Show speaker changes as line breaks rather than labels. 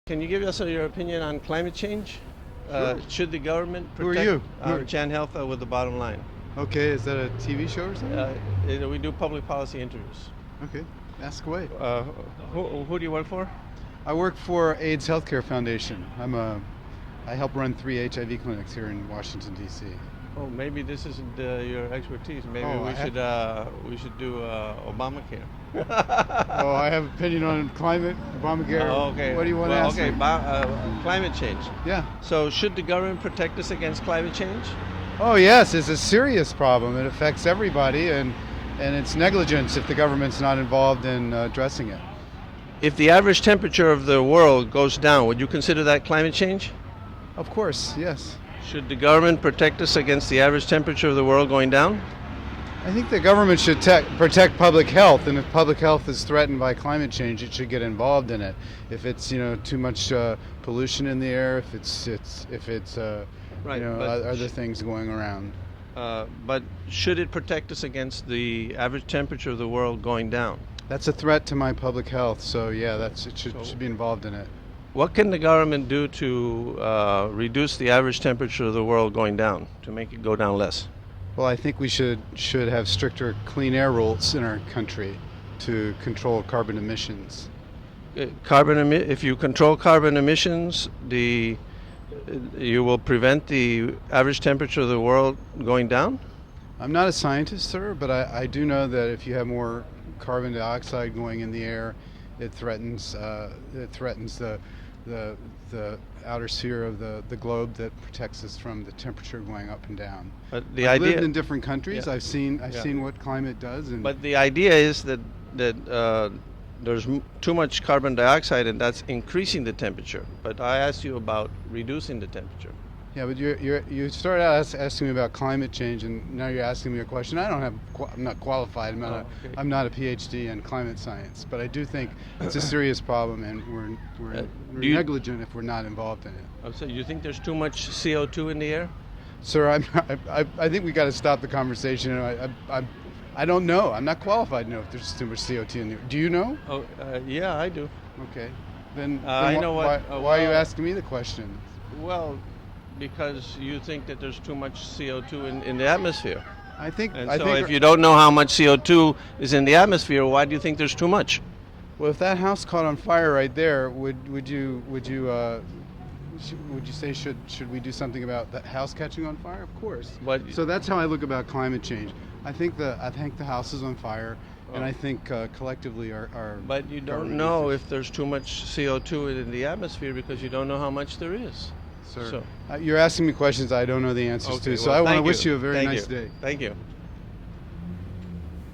Can you give us your opinion on climate change?
Sure.
Should the government
Who are
protect?
you?
I'm Jan Helfeld with the Bottom Line.
Okay, is that a TV show or something?
We do public policy interviews.
Okay, ask away.
Who do you work for?
I work for AIDS Healthcare Foundation. I help run 3 HIV clinics here in Washington D.C.
Oh, maybe this isn't your expertise. Maybe
Oh,
we should do Obamacare.
Oh, I have opinion on climate, Obamacare.
Oh, okay.
What do you want to ask me?
Climate change.
Yeah.
So should the government protect us against climate change?
Oh yes, it's a serious problem. It affects everybody, and it's negligence if the government's not involved in addressing it.
If the average temperature of the world goes down, would you consider that climate change?
Of course, yes.
Should the government protect us against the average temperature of the world going down?
I think the government should protect public health, and if public health is threatened by climate change, it should get involved in it. If it's too much pollution in the air, if it's
Right,
other things going around.
But should it protect us against the average temperature of the world going down?
That's a threat to my public health, so yeah, it should be involved in it.
What can the government do to reduce the average temperature of the world going down, to make it go down less?
Well, I think we should have stricter clean air rules in our country to control carbon emissions.
If you control carbon emissions, you will prevent the average temperature of the world going down?
I'm not a scientist, sir, but I do know that if you have more carbon dioxide going in the air, it threatens the outer sphere of the globe that protects us from the temperature going up and down.
But
I've lived in different countries.
Yeah.
I've seen what climate does.
But the idea is that there's too much carbon dioxide, and that's increasing the temperature. But I asked you about reducing the temperature.
Yeah, but you started out asking me about climate change, and now you're asking me a question. I'm not qualified. I'm not a PhD in climate science, but I do think it's a serious problem, and we're negligent if we're not involved in it.
So you think there's too much CO2 in the air?
Sir, I think we got to stop the conversation. I don't know. I'm not qualified to know if there's too much CO2 in the air. Do you know?
Oh, yeah, I do.
Okay. Then
I know what.
Why are you asking me the question?
Well, because you think that there's too much CO2 in the atmosphere.
I think.
If you don't know how much CO2 is in the atmosphere, why do you think there's too much?
Well, if that house caught on fire right there, would you say should we do something about that house catching on fire? Of course. So that's how I look about climate change. I think the house is on fire, and I think collectively our.
But you don't know if there's too much CO2 in the atmosphere because you don't know how much there is.
Sir, you're asking me questions I don't know the answers to, so I want to wish you a very nice day.
Thank you.